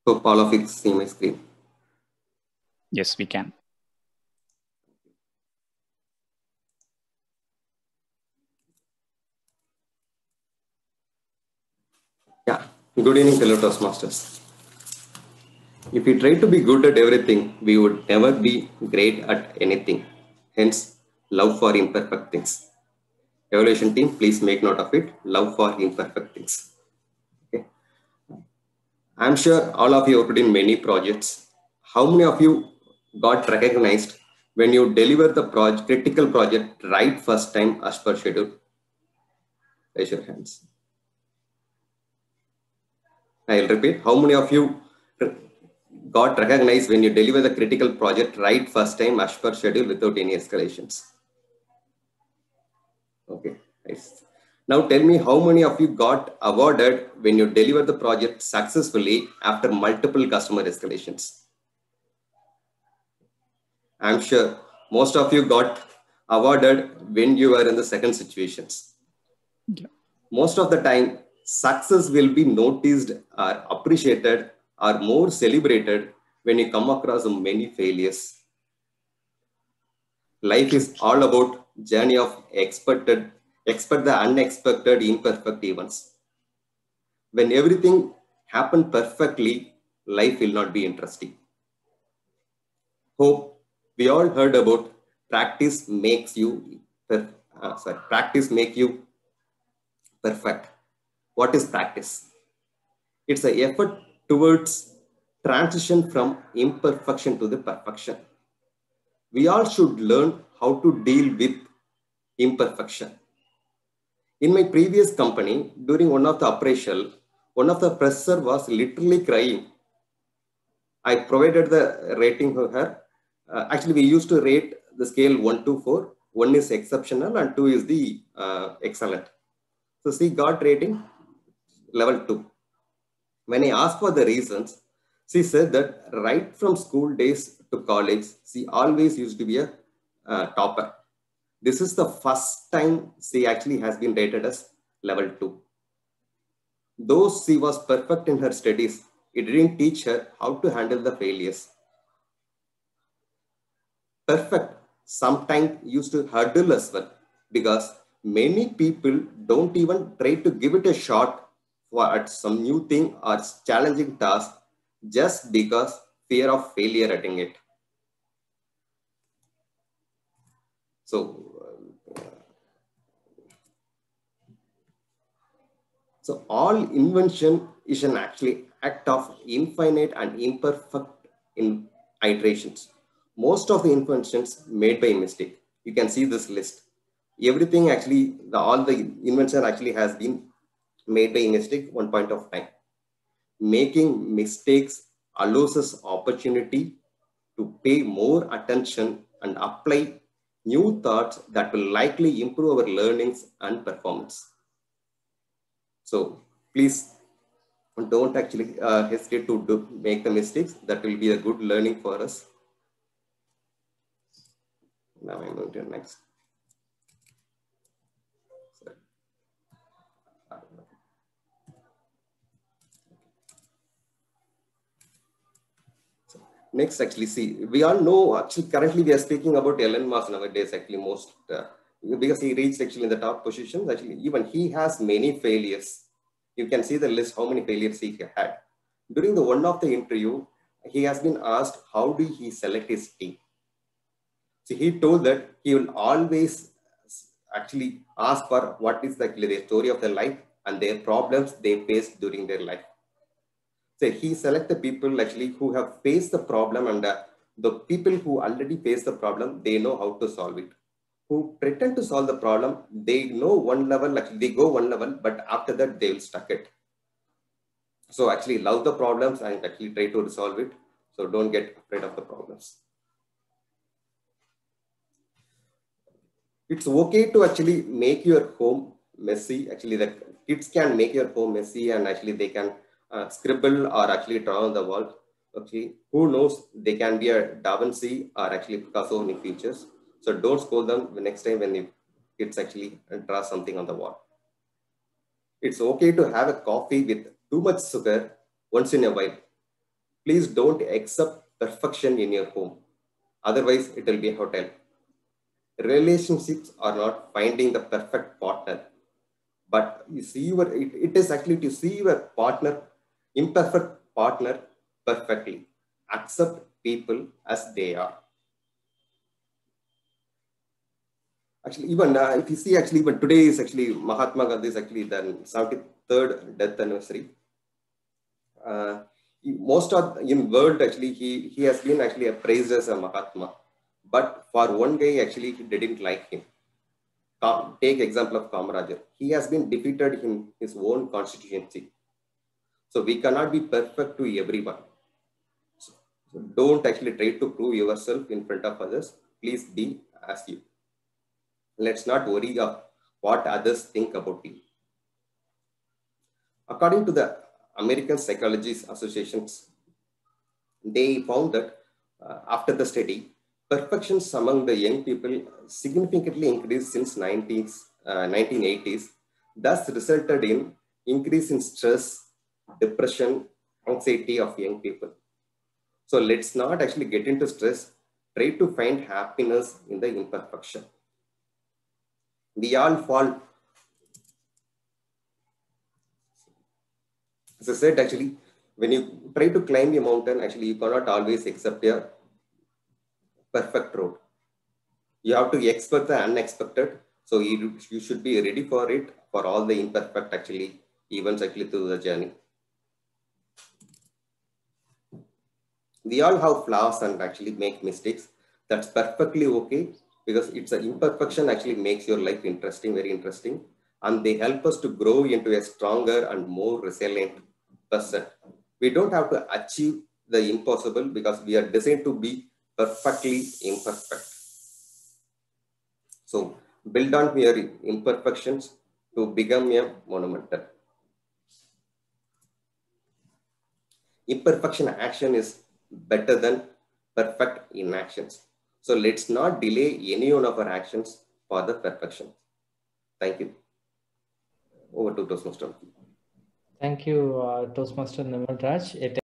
Hope all of you see my screen. Yes, we can. Yeah. Good evening, fellow Toastmasters. If we try to be good at everything, we would never be great at anything. Hence, love for imperfect things. Evaluation team, please make note of it. Love for imperfect things. Okay. I'm sure all of you worked in many projects. How many of you got recognized when you deliver the critical project right first time as per schedule? Raise your hands. I'll repeat. How many of you got recognized when you deliver the critical project right first time as per schedule without any escalations? Okay, nice. Now tell me how many of you got awarded when you deliver the project successfully after multiple customer escalations? I'm sure most of you got awarded when you were in the second situations. Yeah. Most of the time, success will be noticed or appreciated or more celebrated when you come across many failures. Life is all about journey of expect the unexpected, imperfect events. When everything happened perfectly, life will not be interesting. Hope we all heard about practice makes you practice make you perfect. What is practice? It's an effort towards transition from imperfection to the perfection. We all should learn how to deal with imperfection. In my previous company, during one of the operation, one of the professor was literally crying. I provided the rating for her. Actually, we used to rate the scale 1 to 4. 1 is exceptional and 2 is the excellent. So she got rating level 2. When I asked for the reasons, she said that right from school days to college, she always used to be a topper. This is the first time she actually has been rated as level 2. Though she was perfect in her studies, it didn't teach her how to handle the failures. Perfect sometimes used to hurdle as well, because many people don't even try to give it a shot for at some new thing or challenging task just because fear of failure at it. So all invention is an actually act of infinite and imperfect in iterations. Most of the inventions made by mistake. You can see this list. Everything actually, all the invention actually has been made by mistake one point of time. Making mistakes allows us opportunity to pay more attention and apply new thoughts that will likely improve our learnings and performance. So please don't actually hesitate to make the mistakes. That will be a good learning for us. Now I'm going to next. Next, actually, see, we all know, actually, currently we are speaking about Elon Musk nowadays, actually, most, because he reached actually in the top positions, actually, even he has many failures. You can see the list, how many failures he had. During the one of the interview, he has been asked, how do he select his team? So he told that he will always actually ask for what is actually the story of their life and their problems they faced during their life. So he select the people actually who have faced the problem, and the people who already faced the problem, they know how to solve it. Who pretend to solve the problem, they know one level, actually they go one level, but after that they will stuck it. So actually love the problems and actually try to resolve it. So don't get afraid of the problems. It's okay to actually make your home messy. Actually, the kids can make your home messy, and actually they can scribble or actually draw on the wall. Okay, who knows? They can be a Da Vinci or actually Picasso in the futures. So don't scold them the next time when the kids actually draw something on the wall. It's okay to have a coffee with too much sugar once in a while. Please don't accept perfection in your home. Otherwise, it will be a hotel. Relationships are not finding the perfect partner, but you see it is actually to see your partner, imperfect partner, perfectly. Accept people as they are. Actually, even if you see, actually, even today is actually Mahatma Gandhi is actually the 73rd death anniversary. Most of in world actually he has been actually praised as a Mahatma, but for one guy actually he didn't like him. Take example of Kamarajar. He has been defeated in his own constituency. So we cannot be perfect to everyone. So don't actually try to prove yourself in front of others. Please be as you. Let's not worry of what others think about you. According to the American Psychologists Associations, they found that after the study, perfections among the young people significantly increased since 1980s, thus resulted in increase in stress, depression, anxiety of young people. So let's not actually get into stress. Try to find happiness in the imperfection. We all fall. As I said, actually, when you try to climb a mountain, actually, you cannot always accept a perfect road. You have to expect the unexpected. So you should be ready for it, for all the imperfect actually events actually through the journey. We all have flaws and actually make mistakes. That's perfectly okay, because it's an imperfection actually makes your life interesting, very interesting. And they help us to grow into a stronger and more resilient person. We don't have to achieve the impossible because we are designed to be perfectly imperfect. So build on your imperfections to become a monumental. Imperfection action is better than perfect inactions. So let's not delay any one of our actions for the perfection. Thank you. Over to Toastmaster. Thank you, Toastmaster Nirmal Raj.